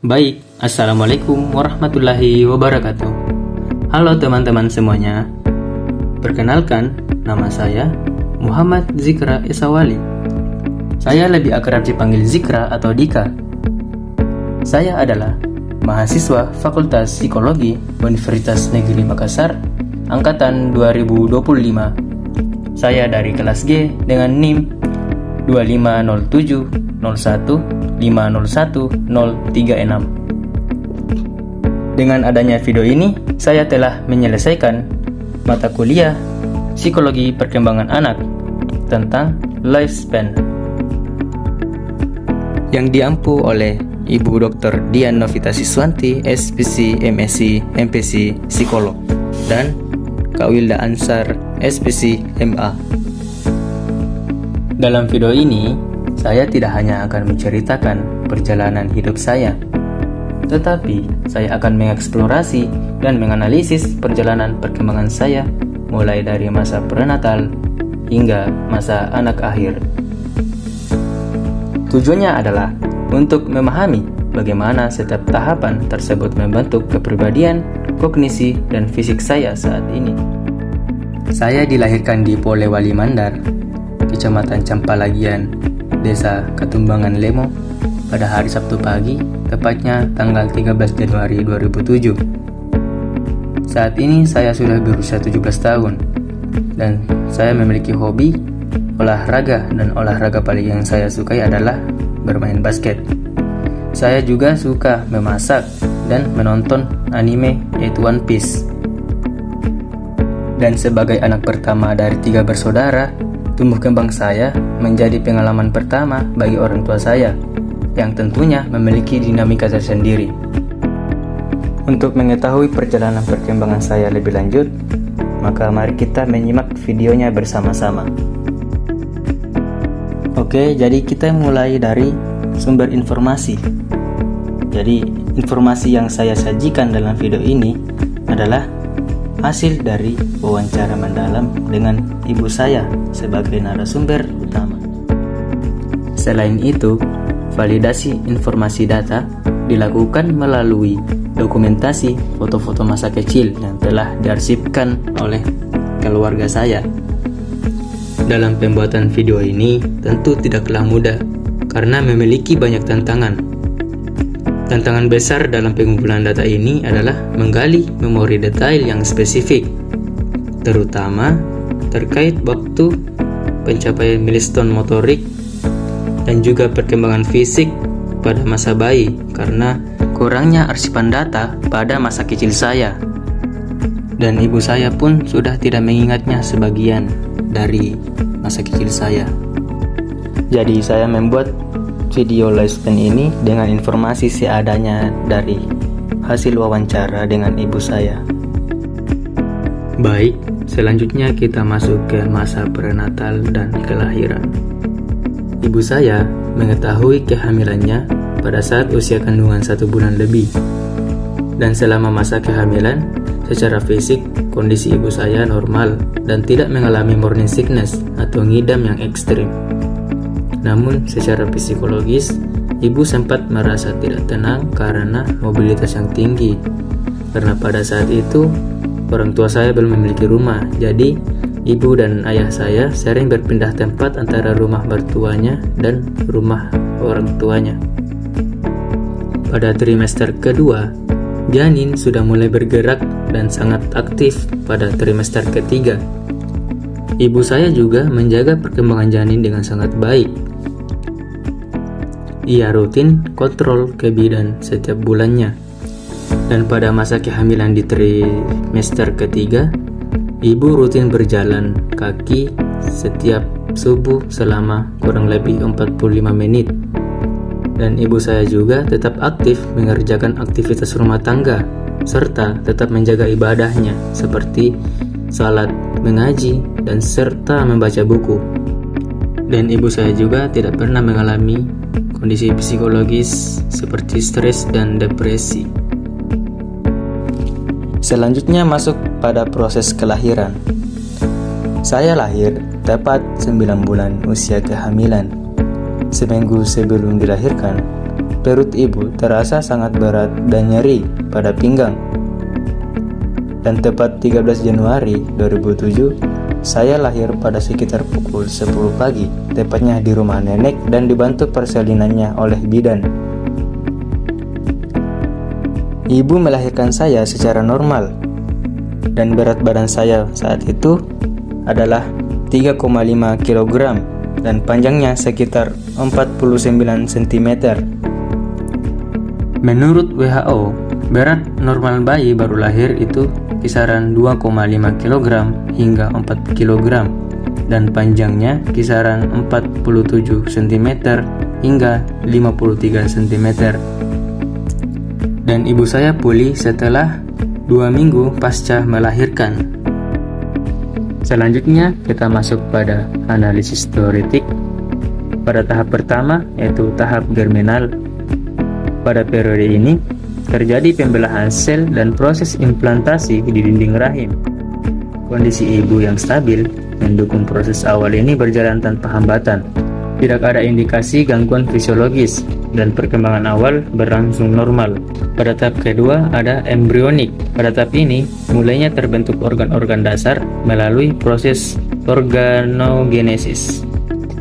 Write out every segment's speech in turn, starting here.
Baik, Assalamualaikum warahmatullahi wabarakatuh. Halo teman-teman semuanya. Perkenalkan, nama saya Muhammad Zikra Esawali. Saya lebih akrab dipanggil Zikra atau Dika. Saya adalah mahasiswa Fakultas Psikologi Universitas Negeri Makassar, Angkatan 2025. Saya dari kelas G dengan NIM 25070150136. Dengan adanya video ini, saya telah menyelesaikan mata kuliah Psikologi Perkembangan Anak tentang lifespan yang diampu oleh Ibu Dr. Dian Novita Siswanti, SPC, MSc, MPC, Psikolog, dan Kak Wilda Ansar, SPC, MA. Dalam video ini, saya tidak hanya akan menceritakan perjalanan hidup saya, tetapi saya akan mengeksplorasi dan menganalisis perjalanan perkembangan saya mulai dari masa prenatal hingga masa anak akhir. Tujuannya adalah untuk memahami bagaimana setiap tahapan tersebut membentuk kepribadian, kognisi, dan fisik saya saat ini. Saya dilahirkan di Polewali Mandar, Kecamatan Campalagian, Desa Katumbangan Lemo, pada hari Sabtu pagi, tepatnya tanggal 13 Januari 2007. Saat ini saya sudah berusia 17 tahun, dan saya memiliki hobi, olahraga, dan olahraga paling yang saya sukai adalah bermain basket. Saya juga suka memasak dan menonton anime yaitu One Piece. Dan sebagai anak pertama dari 3 bersaudara, tumbuh kembang saya menjadi pengalaman pertama bagi orang tua saya, yang tentunya memiliki dinamika tersendiri. Untuk mengetahui perjalanan perkembangan saya lebih lanjut, maka mari kita menyimak videonya bersama-sama. Oke, jadi kita mulai dari sumber informasi. Jadi, informasi yang saya sajikan dalam video ini adalah hasil dari wawancara mendalam dengan ibu saya sebagai narasumber utama. Selain itu, validasi informasi data dilakukan melalui dokumentasi foto-foto masa kecil yang telah diarsipkan oleh keluarga saya. Dalam pembuatan video ini tentu tidaklah mudah karena memiliki banyak tantangan. Tantangan besar dalam pengumpulan data ini adalah menggali memori detail yang spesifik, terutama terkait waktu, pencapaian milestone motorik, dan juga perkembangan fisik pada masa bayi karena kurangnya arsipan data pada masa kecil saya. Dan ibu saya pun sudah tidak mengingatnya sebagian dari masa kecil saya. Jadi saya membuat video lifespan ini dengan informasi seadanya dari hasil wawancara dengan ibu saya. Baik, selanjutnya kita masuk ke masa prenatal dan kelahiran. Ibu saya mengetahui kehamilannya pada saat usia kandungan 1 bulan lebih. Dan selama masa kehamilan, secara fisik, kondisi ibu saya normal dan tidak mengalami morning sickness atau ngidam yang ekstrim. Namun, secara psikologis, ibu sempat merasa tidak tenang karena mobilitas yang tinggi. Karena pada saat itu, orang tua saya belum memiliki rumah, jadi ibu dan ayah saya sering berpindah tempat antara rumah mertuanya dan rumah orang tuanya. Pada trimester kedua, janin sudah mulai bergerak dan sangat aktif pada trimester ketiga. Ibu saya juga menjaga perkembangan janin dengan sangat baik. Ia rutin kontrol ke bidan setiap bulannya. Dan pada masa kehamilan di trimester ketiga, ibu rutin berjalan kaki setiap subuh selama kurang lebih 45 menit. Dan ibu saya juga tetap aktif mengerjakan aktivitas rumah tangga, serta tetap menjaga ibadahnya seperti salat, mengaji, dan serta membaca buku. Dan ibu saya juga tidak pernah mengalami kondisi psikologis seperti stres dan depresi. Selanjutnya masuk pada proses kelahiran. Saya lahir tepat 9 bulan usia kehamilan. Seminggu sebelum dilahirkan, perut ibu terasa sangat berat dan nyeri pada pinggang. Dan tepat 13 Januari 2007, saya lahir pada sekitar pukul 10 pagi, tepatnya di rumah nenek dan dibantu persalinannya oleh bidan. Ibu melahirkan saya secara normal, dan berat badan saya saat itu adalah 3,5 kg dan panjangnya sekitar 49 cm. Menurut WHO, berat normal bayi baru lahir itu kisaran 2,5 kg hingga 4 kg dan panjangnya kisaran 47 cm hingga 53 cm. Dan ibu saya pulih setelah 2 minggu pasca melahirkan. Selanjutnya kita masuk pada analisis teoretik pada tahap pertama, yaitu tahap germinal. Pada periode ini terjadi pembelahan sel dan proses implantasi di dinding rahim. Kondisi ibu yang stabil mendukung proses awal ini berjalan tanpa hambatan. Tidak ada indikasi gangguan fisiologis dan perkembangan awal berlangsung normal. Pada tahap kedua ada embrionik. Pada tahap ini mulainya terbentuk organ-organ dasar melalui proses organogenesis.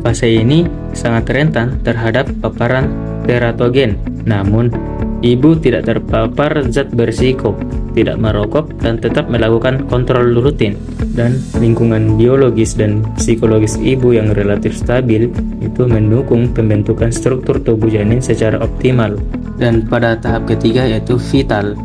Fase ini sangat rentan terhadap paparan teratogen. Namun, ibu tidak terpapar zat berisiko, tidak merokok, dan tetap melakukan kontrol rutin. Dan lingkungan biologis dan psikologis ibu yang relatif stabil itu mendukung pembentukan struktur tubuh janin secara optimal. Dan pada tahap ketiga yaitu vital,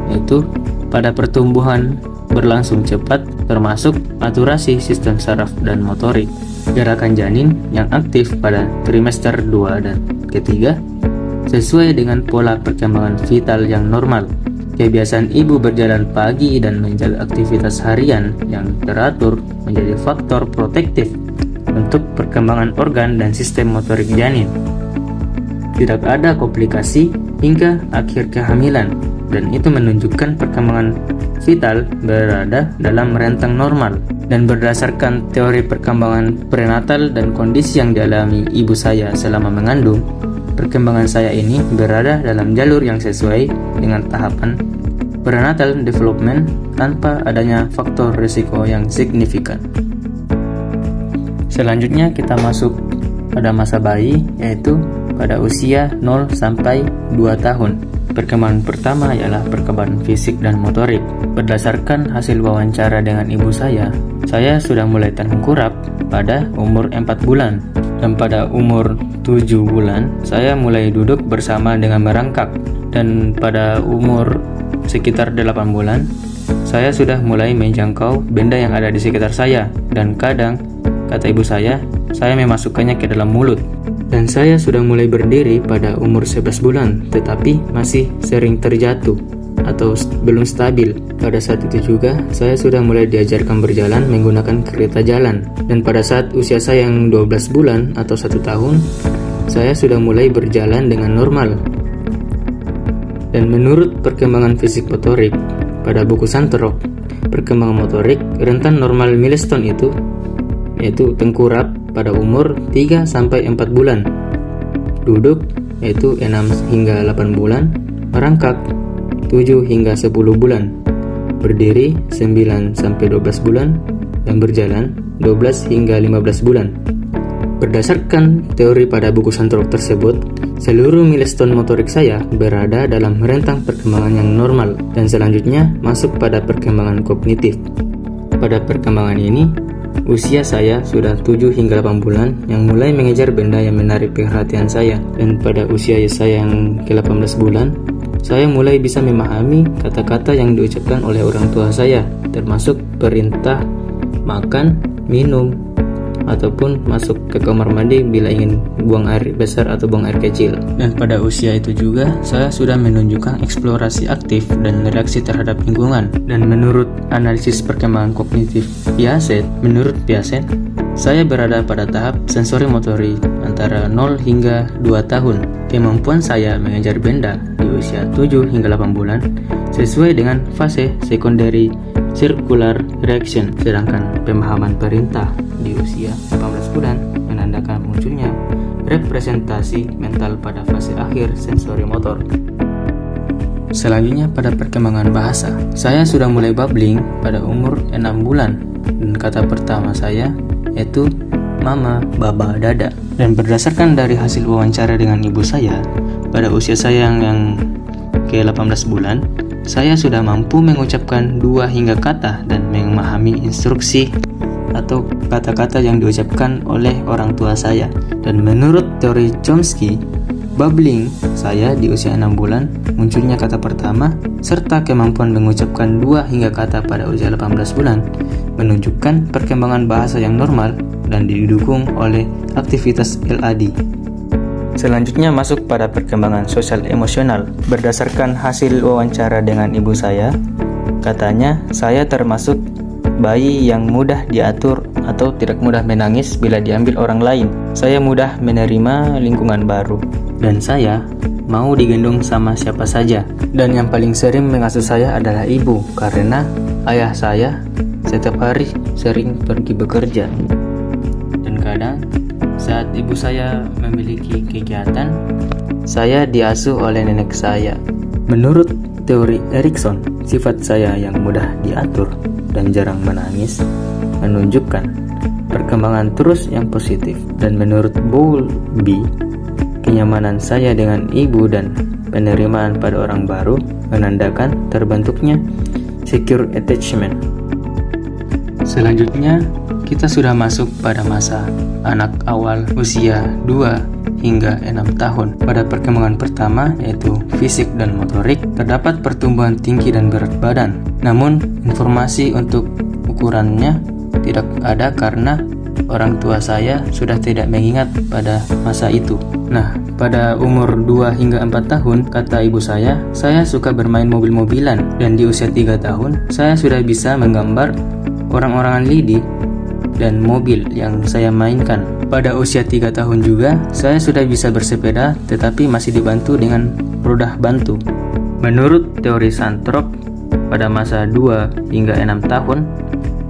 yaitu pada pertumbuhan berlangsung cepat termasuk aturasi sistem saraf dan motorik. Gerakan janin yang aktif pada trimester 2 dan ketiga sesuai dengan pola perkembangan vital yang normal. Kebiasaan ibu berjalan pagi dan menjaga aktivitas harian yang teratur menjadi faktor protektif untuk perkembangan organ dan sistem motorik janin. Tidak ada komplikasi hingga akhir kehamilan, dan itu menunjukkan perkembangan vital berada dalam rentang normal. Dan berdasarkan teori perkembangan prenatal dan kondisi yang dialami ibu saya selama mengandung, perkembangan saya ini berada dalam jalur yang sesuai dengan tahapan prenatal development tanpa adanya faktor risiko yang signifikan. Selanjutnya kita masuk pada masa bayi, yaitu pada usia 0 sampai 2 tahun. Perkembangan pertama ialah perkembangan fisik dan motorik. Berdasarkan hasil wawancara dengan ibu saya sudah mulai tengkurap pada umur 4 bulan. Dan pada umur 7 bulan, saya mulai duduk bersama dengan merangkak. Dan pada umur sekitar 8 bulan, saya sudah mulai menjangkau benda yang ada di sekitar saya. Dan kadang, kata ibu saya memasukkannya ke dalam mulut. Dan saya sudah mulai berdiri pada umur 11 bulan, tetapi masih sering terjatuh atau belum stabil. Pada saat itu juga, saya sudah mulai diajarkan berjalan menggunakan kereta jalan. Dan pada saat usia saya yang 12 bulan atau 1 tahun, saya sudah mulai berjalan dengan normal. Dan menurut perkembangan fisik motorik, pada buku Santerok, perkembangan motorik rentan normal milestone itu, yaitu tengkurap pada umur 3 sampai 4 bulan, duduk yaitu 6 hingga 8 bulan, merangkak 7 hingga 10 bulan, berdiri 9 sampai 12 bulan, dan berjalan 12 hingga 15 bulan. Berdasarkan teori pada buku Santerok tersebut, seluruh milestone motorik saya berada dalam rentang perkembangan yang normal, dan selanjutnya masuk pada perkembangan kognitif. Pada perkembangan ini, usia saya sudah 7 hingga 8 bulan yang mulai mengejar benda yang menarik perhatian saya. Dan pada usia saya yang ke-18 bulan, saya mulai bisa memahami kata-kata yang diucapkan oleh orang tua saya, termasuk perintah makan, minum, ataupun masuk ke kamar mandi bila ingin buang air besar atau buang air kecil. Dan pada usia itu juga, saya sudah menunjukkan eksplorasi aktif dan reaksi terhadap lingkungan. Dan menurut analisis perkembangan kognitif Piaget, saya berada pada tahap sensori motorik antara 0 hingga 2 tahun. Kemampuan saya mengejar benda di usia 7 hingga 8 bulan sesuai dengan fase secondary circular reaction, sedangkan pemahaman perintah di usia 18 bulan menandakan munculnya representasi mental pada fase akhir sensori motor. Selanjutnya pada perkembangan bahasa. Saya sudah mulai babbling pada umur 6 bulan dan kata pertama saya yaitu mama, baba, dada. Dan berdasarkan dari hasil wawancara dengan ibu saya, pada usia saya yang ke-18 bulan, saya sudah mampu mengucapkan 2 hingga kata dan memahami instruksi atau kata-kata yang diucapkan oleh orang tua saya. Dan menurut teori Chomsky, babbling saya di usia 6 bulan, munculnya kata pertama, serta kemampuan mengucapkan 2 hingga kata pada usia 18 bulan, menunjukkan perkembangan bahasa yang normal dan didukung oleh aktivitas LAD. Selanjutnya masuk pada perkembangan sosial emosional. Berdasarkan hasil wawancara dengan ibu saya, katanya saya termasuk bayi yang mudah diatur atau tidak mudah menangis bila diambil orang lain. Saya mudah menerima lingkungan baru dan saya mau digendong sama siapa saja. Dan yang paling sering mengasuh saya adalah ibu, karena ayah saya setiap hari sering pergi bekerja. Dan kadang saat ibu saya memiliki kegiatan, saya diasuh oleh nenek saya. Menurut teori Erikson, sifat saya yang mudah diatur dan jarang menangis menunjukkan perkembangan terus yang positif. Dan menurut Bowlby, kenyamanan saya dengan ibu dan penerimaan pada orang baru menandakan terbentuknya secure attachment. Selanjutnya, kita sudah masuk pada masa anak awal usia 2 hingga 6 tahun. Pada perkembangan pertama yaitu fisik dan motorik, terdapat pertumbuhan tinggi dan berat badan. Namun, informasi untuk ukurannya tidak ada karena orang tua saya sudah tidak mengingat pada masa itu. Nah, pada umur 2 hingga 4 tahun, kata ibu saya suka bermain mobil-mobilan. Dan di usia 3 tahun, saya sudah bisa menggambar orang-orangan lidi dan mobil yang saya mainkan. Pada usia 3 tahun juga, saya sudah bisa bersepeda tetapi masih dibantu dengan roda bantu. Menurut teori Santrop, pada masa 2 hingga 6 tahun,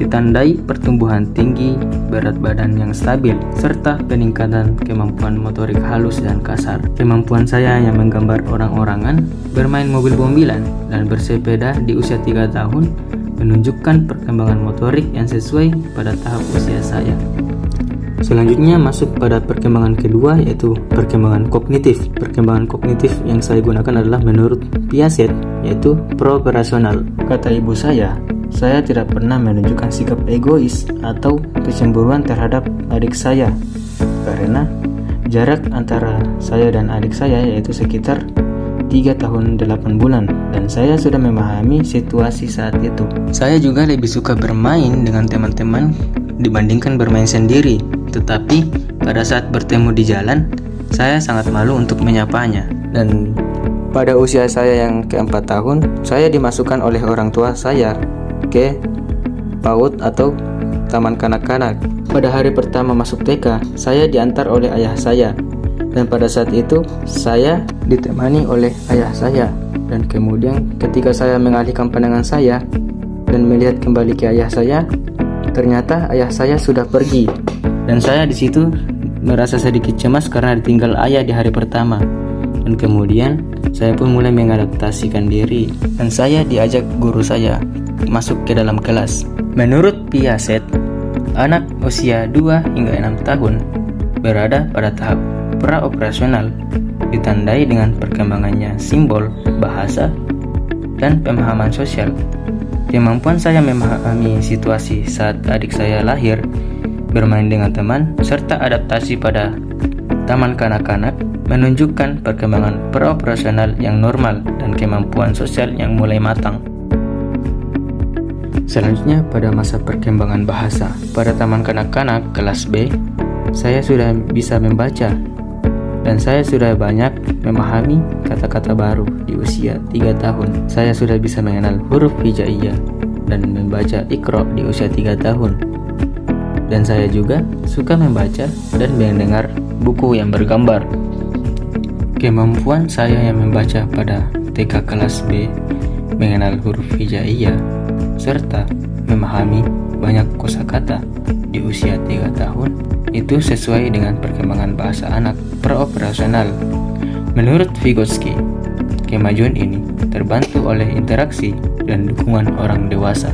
ditandai pertumbuhan tinggi, berat badan yang stabil, serta peningkatan kemampuan motorik halus dan kasar. Kemampuan saya yang menggambar orang-orangan, bermain mobil-mobilan, dan bersepeda di usia 3 tahun menunjukkan perkembangan motorik yang sesuai pada tahap usia saya. Selanjutnya masuk pada perkembangan kedua yaitu perkembangan kognitif. Perkembangan kognitif yang saya gunakan adalah menurut Piaget yaitu pro-operasional. Kata ibu saya tidak pernah menunjukkan sikap egois atau kecemburuan terhadap adik saya karena jarak antara saya dan adik saya yaitu sekitar 3 tahun 8 bulan dan saya sudah memahami situasi saat itu. Saya juga lebih suka bermain dengan teman-teman dibandingkan bermain sendiri, tetapi pada saat bertemu di jalan, saya sangat malu untuk menyapanya. Dan pada usia saya yang ke-4 tahun, saya dimasukkan oleh orang tua saya ke PAUD atau Taman Kanak-Kanak. Pada hari pertama masuk TK, saya diantar oleh ayah saya. Dan pada saat itu, saya ditemani oleh ayah saya. Dan kemudian ketika saya mengalihkan pandangan saya dan melihat kembali ke ayah saya, ternyata ayah saya sudah pergi. Dan saya di situ merasa sedikit cemas karena ditinggal ayah di hari pertama. Dan kemudian saya pun mulai mengadaptasikan diri. Dan saya diajak guru saya masuk ke dalam kelas. Menurut Piaget, anak usia 2 hingga 6 tahun berada pada tahap pra-operasional, ditandai dengan perkembangannya simbol, bahasa, dan pemahaman sosial. Kemampuan saya memahami situasi saat adik saya lahir, bermain dengan teman, serta adaptasi pada taman kanak-kanak menunjukkan perkembangan pra-operasional yang normal dan kemampuan sosial yang mulai matang. Selanjutnya pada masa perkembangan bahasa. Pada taman kanak-kanak kelas B, saya sudah bisa membaca dan saya sudah banyak memahami kata-kata baru. Di usia 3 tahun, saya sudah bisa mengenal huruf hijaiyah dan membaca Iqra di usia 3 tahun. Dan saya juga suka membaca dan mendengar buku yang bergambar. Kemampuan saya yang membaca pada TK kelas B, mengenal huruf hijaiyah, serta memahami banyak kosakata di usia 3 tahun, itu sesuai dengan perkembangan bahasa anak. praoperasional. Menurut Vygotsky, kemajuan ini terbantu oleh interaksi dan dukungan orang dewasa.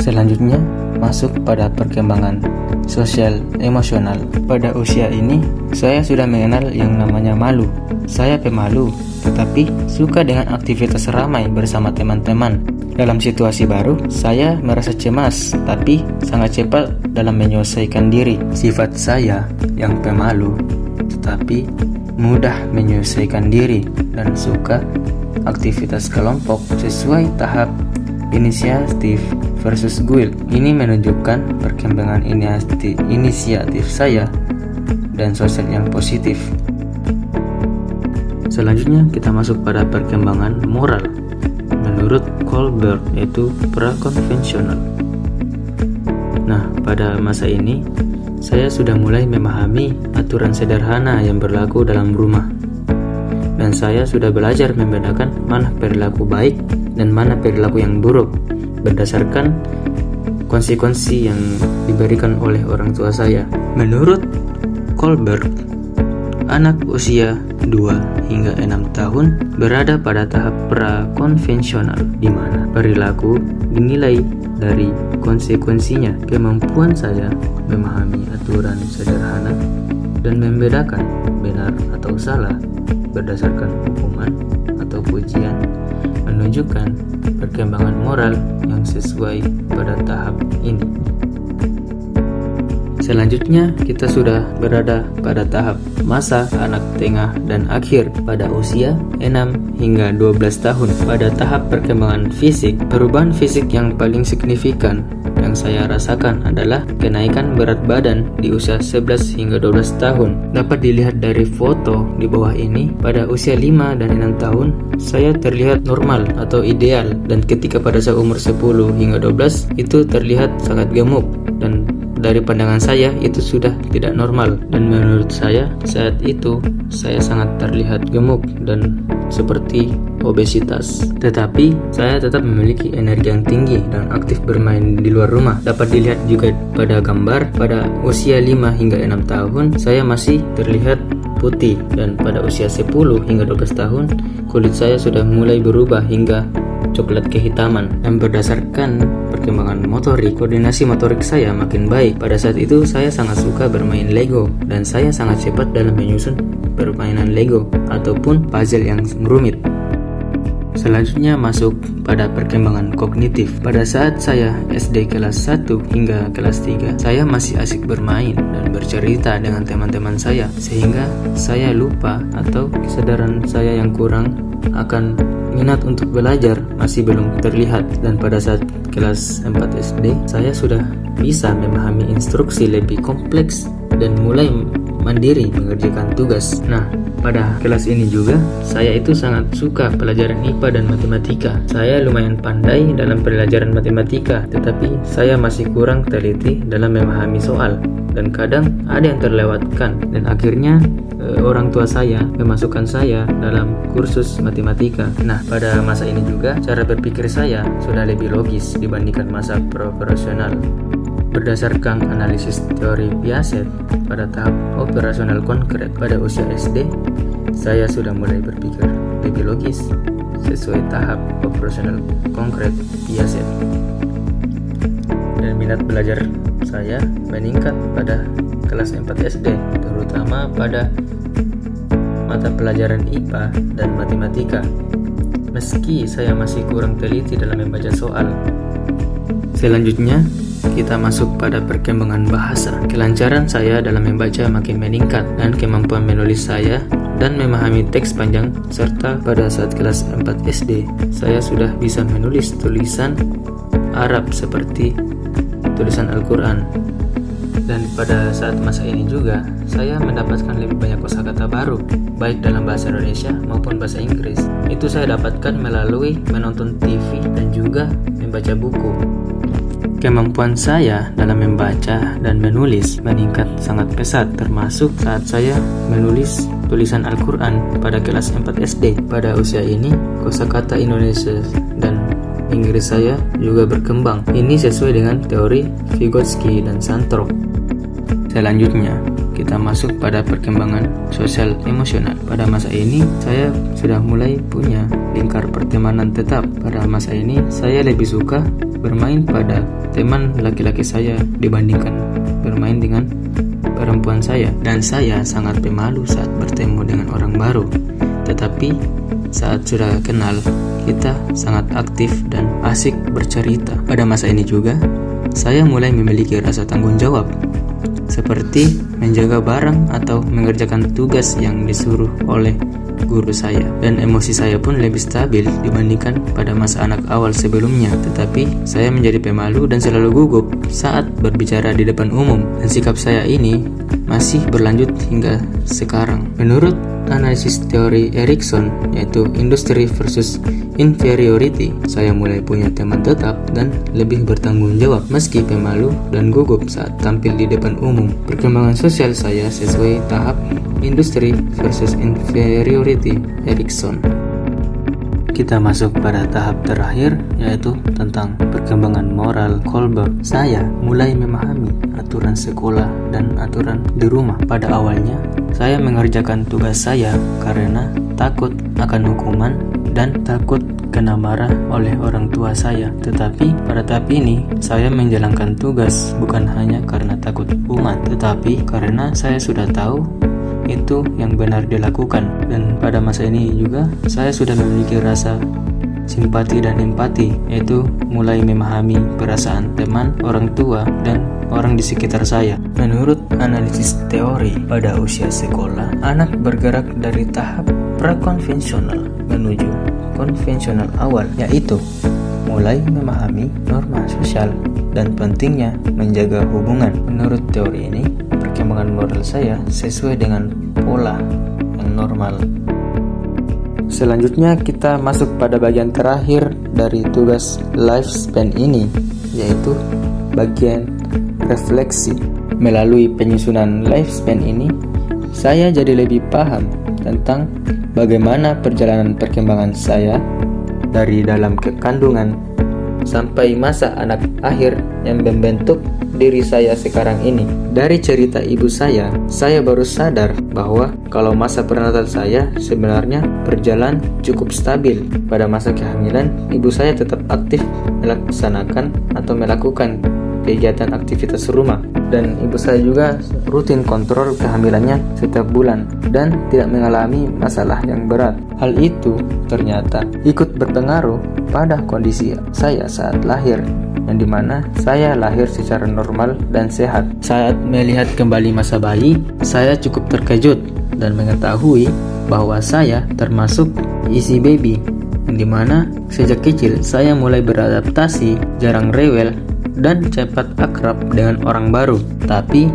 Selanjutnya, masuk pada perkembangan sosial emosional. Pada usia ini, saya sudah mengenal yang namanya malu. Saya pemalu, tetapi suka dengan aktivitas ramai bersama teman-teman. Dalam situasi baru, saya merasa cemas, tapi sangat cepat dalam menyelesaikan diri. Sifat saya yang pemalu, tetapi mudah menyelesaikan diri dan suka aktivitas kelompok sesuai tahap inisiatif versus guild. Ini menunjukkan perkembangan inisiatif saya dan sosial yang positif. Selanjutnya kita masuk pada perkembangan moral. Menurut Kohlberg, yaitu prakonvensional. Nah, pada masa ini saya sudah mulai memahami aturan sederhana yang berlaku dalam rumah. Dan saya sudah belajar membedakan mana perilaku baik dan mana perilaku yang buruk berdasarkan konsekuensi yang diberikan oleh orang tua saya. Menurut Kohlberg, anak usia 2 hingga 6 tahun berada pada tahap prakonvensional, di mana perilaku dinilai dari konsekuensinya. Kemampuan saya memahami aturan sederhana dan membedakan benar atau salah berdasarkan hukuman atau pujian menunjukkan perkembangan moral yang sesuai pada tahap ini. Selanjutnya, kita sudah berada pada tahap masa anak tengah dan akhir pada usia 6 hingga 12 tahun. Pada tahap perkembangan fisik, perubahan fisik yang paling signifikan yang saya rasakan adalah kenaikan berat badan di usia 11 hingga 12 tahun. Dapat dilihat dari foto di bawah ini, pada usia 5 dan 6 tahun, saya terlihat normal atau ideal, dan ketika pada umur 10 hingga 12, itu terlihat sangat gemuk, dan dari pandangan saya itu sudah tidak normal. Dan menurut saya saat itu saya sangat terlihat gemuk dan seperti obesitas. Tetapi saya tetap memiliki energi yang tinggi dan aktif bermain di luar rumah. Dapat dilihat juga pada gambar, pada usia 5 hingga 6 tahun saya masih terlihat putih, dan pada usia 10 hingga 12 tahun kulit saya sudah mulai berubah hingga coklat kehitaman. Dan berdasarkan perkembangan motorik, koordinasi motorik saya makin baik. Pada saat itu saya sangat suka bermain Lego, dan saya sangat cepat dalam menyusun permainan Lego ataupun puzzle yang rumit. Selanjutnya masuk pada perkembangan kognitif. Pada saat saya SD kelas 1 hingga kelas 3, saya masih asik bermain dan bercerita dengan teman-teman saya, sehingga saya lupa atau kesadaran saya yang kurang akan minat untuk belajar masih belum terlihat. Dan pada saat kelas 4 SD, saya sudah bisa memahami instruksi lebih kompleks dan mulai mandiri mengerjakan tugas. Nah, pada kelas ini juga saya itu sangat suka pelajaran IPA dan matematika. Saya lumayan pandai dalam pelajaran matematika, tetapi saya masih kurang teliti dalam memahami soal, dan kadang ada yang terlewatkan. Dan akhirnya orang tua saya memasukkan saya dalam kursus matematika. Nah, pada masa ini juga cara berpikir saya sudah lebih logis dibandingkan masa profesional. Berdasarkan analisis teori Piaget, pada tahap operasional konkret pada usia SD, saya sudah mulai berpikir lebih logis sesuai tahap operasional konkret Piaget. Dan minat belajar saya meningkat pada kelas 4 SD, terutama pada mata pelajaran IPA dan matematika, meski saya masih kurang teliti dalam membaca soal. Selanjutnya, kita masuk pada perkembangan bahasa. Kelancaran saya dalam membaca makin meningkat, dan kemampuan menulis saya dan memahami teks panjang, serta pada saat kelas 4 SD, saya sudah bisa menulis tulisan Arab seperti tulisan Al-Quran. Dan pada saat masa ini juga, saya mendapatkan lebih banyak kosakata baru, baik dalam bahasa Indonesia maupun bahasa Inggris. Itu saya dapatkan melalui menonton TV dan juga membaca buku. Kemampuan saya dalam membaca dan menulis meningkat sangat pesat, termasuk saat saya menulis tulisan Al-Quran pada kelas 4 SD. Pada usia ini, kosakata Indonesia dan Inggris saya juga berkembang. Ini sesuai dengan teori Vygotsky dan Santrop. Selanjutnya, kita masuk pada perkembangan sosial emosional. Pada masa ini, saya sudah mulai punya lingkar pertemanan tetap. Pada masa ini, saya lebih suka bermain pada teman laki-laki saya dibandingkan bermain dengan perempuan saya. Dan saya sangat pemalu saat bertemu dengan orang baru. Tetapi saat sudah kenal, kita sangat aktif dan asik bercerita. Pada masa ini juga, saya mulai memiliki rasa tanggung jawab, seperti menjaga barang atau mengerjakan tugas yang disuruh oleh guru saya. Dan emosi saya pun lebih stabil dibandingkan pada masa anak awal sebelumnya. Tetapi saya menjadi pemalu dan selalu gugup saat berbicara di depan umum. Dan sikap saya ini masih berlanjut hingga sekarang. Menurut analisis teori Erikson, yaitu industry versus inferiority, saya mulai punya teman tetap dan lebih bertanggung jawab meski pemalu dan gugup saat tampil di depan umum. Perkembangan sosial saya sesuai tahap industry versus inferiority Erikson. Kita masuk pada tahap terakhir, yaitu tentang perkembangan moral Kohlberg. Saya mulai memahami aturan sekolah dan aturan di rumah. Pada awalnya, saya mengerjakan tugas saya karena takut akan hukuman dan takut kena marah oleh orang tua saya. Tetapi pada tahap ini, saya menjalankan tugas bukan hanya karena takut hukuman, tetapi karena saya sudah tahu itu yang benar dilakukan. Dan pada masa ini juga saya sudah memiliki rasa simpati dan empati, yaitu mulai memahami perasaan teman, orang tua, dan orang di sekitar saya. Menurut analisis teori, pada usia sekolah, anak bergerak dari tahap prakonvensional menuju konvensional awal, yaitu mulai memahami norma sosial dan pentingnya menjaga hubungan. Menurut teori ini, perkembangan moral saya sesuai dengan pola yang normal. Selanjutnya kita masuk pada bagian terakhir dari tugas lifespan ini, yaitu bagian refleksi. Melalui penyusunan lifespan ini, saya jadi lebih paham tentang bagaimana perjalanan perkembangan saya dari dalam kekandungan sampai masa anak akhir yang membentuk diri saya sekarang ini. Dari cerita ibu saya baru sadar bahwa kalau masa prenatal saya sebenarnya berjalan cukup stabil. Pada masa kehamilan, ibu saya tetap aktif melaksanakan atau melakukan kegiatan aktivitas rumah, dan ibu saya juga rutin kontrol kehamilannya setiap bulan dan tidak mengalami masalah yang berat. Hal itu ternyata ikut berpengaruh pada kondisi saya saat lahir, yang dimana saya lahir secara normal dan sehat. Saat melihat kembali masa bayi, saya cukup terkejut dan mengetahui bahwa saya termasuk easy baby, yang dimana sejak kecil saya mulai beradaptasi, jarang rewel, dan cepat akrab dengan orang baru. Tapi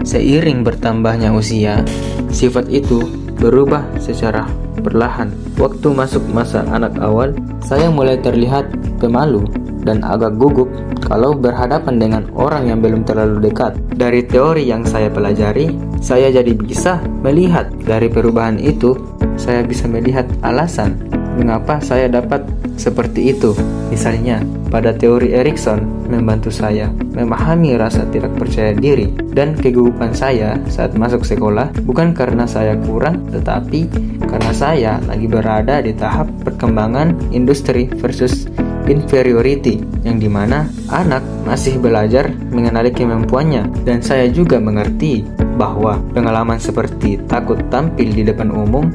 seiring bertambahnya usia, sifat itu berubah secara perlahan. Waktu masuk masa anak awal, saya mulai terlihat pemalu dan agak gugup kalau berhadapan dengan orang yang belum terlalu dekat. Dari teori yang saya pelajari, saya jadi bisa melihat dari perubahan itu. Saya bisa melihat alasan mengapa saya dapat seperti itu. Misalnya, pada teori Erikson membantu saya memahami rasa tidak percaya diri dan kegugupan saya saat masuk sekolah, bukan karena saya kurang, tetapi karena saya lagi berada di tahap perkembangan industri versus inferiority, yang dimana anak masih belajar mengenali kemampuannya. Dan saya juga mengerti bahwa pengalaman seperti takut tampil di depan umum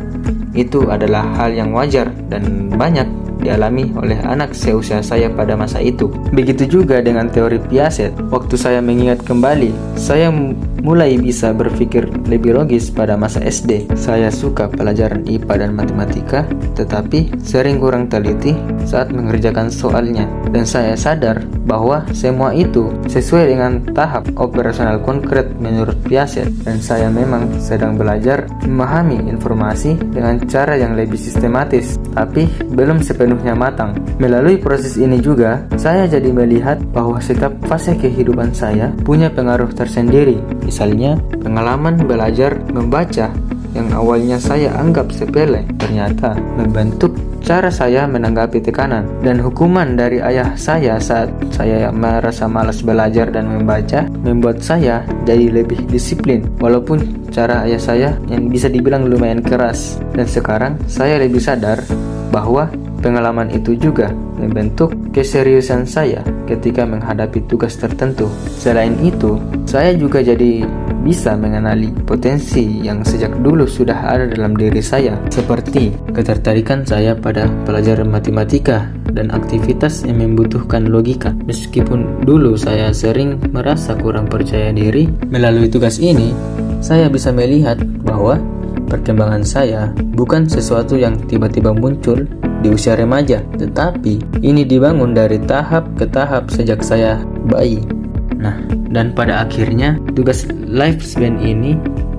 itu adalah hal yang wajar dan banyak dialami oleh anak seusia saya pada masa itu. Begitu juga dengan teori Piaget. Waktu saya mengingat kembali, saya mulai bisa berpikir lebih logis pada masa SD. Saya suka pelajaran IPA dan matematika, tetapi sering kurang teliti saat mengerjakan soalnya. Dan saya sadar bahwa semua itu sesuai dengan tahap operasional konkret menurut Piaget. Dan saya memang sedang belajar memahami informasi dengan cara yang lebih sistematis, tapi belum sepenuhnya matang. Melalui proses ini juga, saya jadi melihat bahwa setiap fase kehidupan saya punya pengaruh tersendiri. Misalnya, pengalaman belajar membaca yang awalnya saya anggap sepele ternyata membentuk cara saya menanggapi tekanan dan hukuman dari ayah saya saat saya merasa malas belajar dan membaca membuat saya jadi lebih disiplin walaupun cara ayah saya yang bisa dibilang lumayan keras. Dan sekarang saya lebih sadar bahwa pengalaman itu juga membentuk keseriusan saya ketika menghadapi tugas tertentu. Selain itu, saya juga jadi bisa mengenali potensi yang sejak dulu sudah ada dalam diri saya, seperti ketertarikan saya pada pelajaran matematika dan aktivitas yang membutuhkan logika. Meskipun dulu saya sering merasa kurang percaya diri, melalui tugas ini, saya bisa melihat bahwa perkembangan saya bukan sesuatu yang tiba-tiba muncul di usia remaja, tetapi ini dibangun dari tahap ke tahap sejak saya bayi. Nah, dan pada akhirnya tugas lifespan ini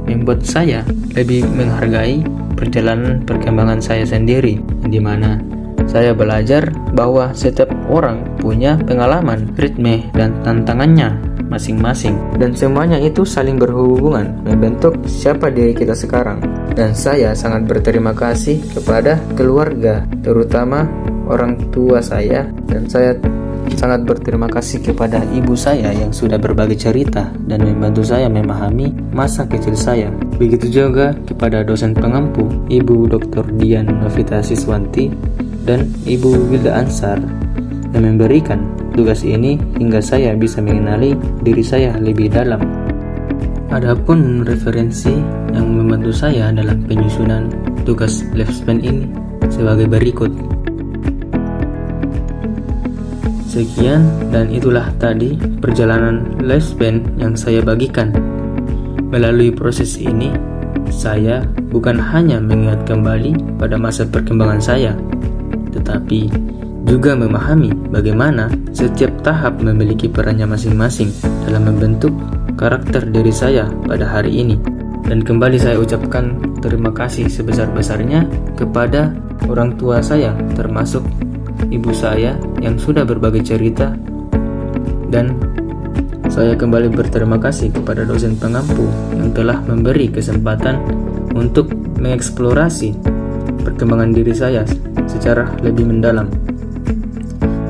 membuat saya lebih menghargai perjalanan perkembangan saya sendiri, di mana saya belajar bahwa setiap orang punya pengalaman, ritme, dan tantangannya masing-masing, dan semuanya itu saling berhubungan membentuk siapa diri kita sekarang. Dan saya sangat berterima kasih kepada keluarga, terutama orang tua saya, dan saya sangat berterima kasih kepada ibu saya yang sudah berbagi cerita dan membantu saya memahami masa kecil saya. Begitu juga kepada dosen pengampu, Ibu Dr. Dian Novita Siswanti dan Ibu Wilda Ansar yang memberikan tugas ini hingga saya bisa mengenali diri saya lebih dalam. Adapun referensi yang membantu saya dalam penyusunan tugas lifespan ini sebagai berikut. Sekian dan itulah tadi perjalanan lifespan yang saya bagikan. Melalui proses ini, saya bukan hanya mengingat kembali pada masa perkembangan saya, tetapi juga memahami bagaimana setiap tahap memiliki perannya masing-masing dalam membentuk karakter diri saya pada hari ini. Dan kembali saya ucapkan terima kasih sebesar-besarnya kepada orang tua saya, termasuk ibu saya yang sudah berbagi cerita, dan saya kembali berterima kasih kepada dosen pengampu yang telah memberi kesempatan untuk mengeksplorasi perkembangan diri saya secara lebih mendalam.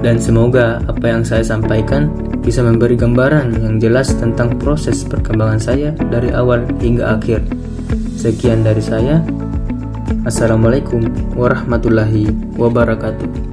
Dan semoga apa yang saya sampaikan bisa memberi gambaran yang jelas tentang proses perkembangan saya dari awal hingga akhir. Sekian dari saya. Assalamualaikum warahmatullahi wabarakatuh.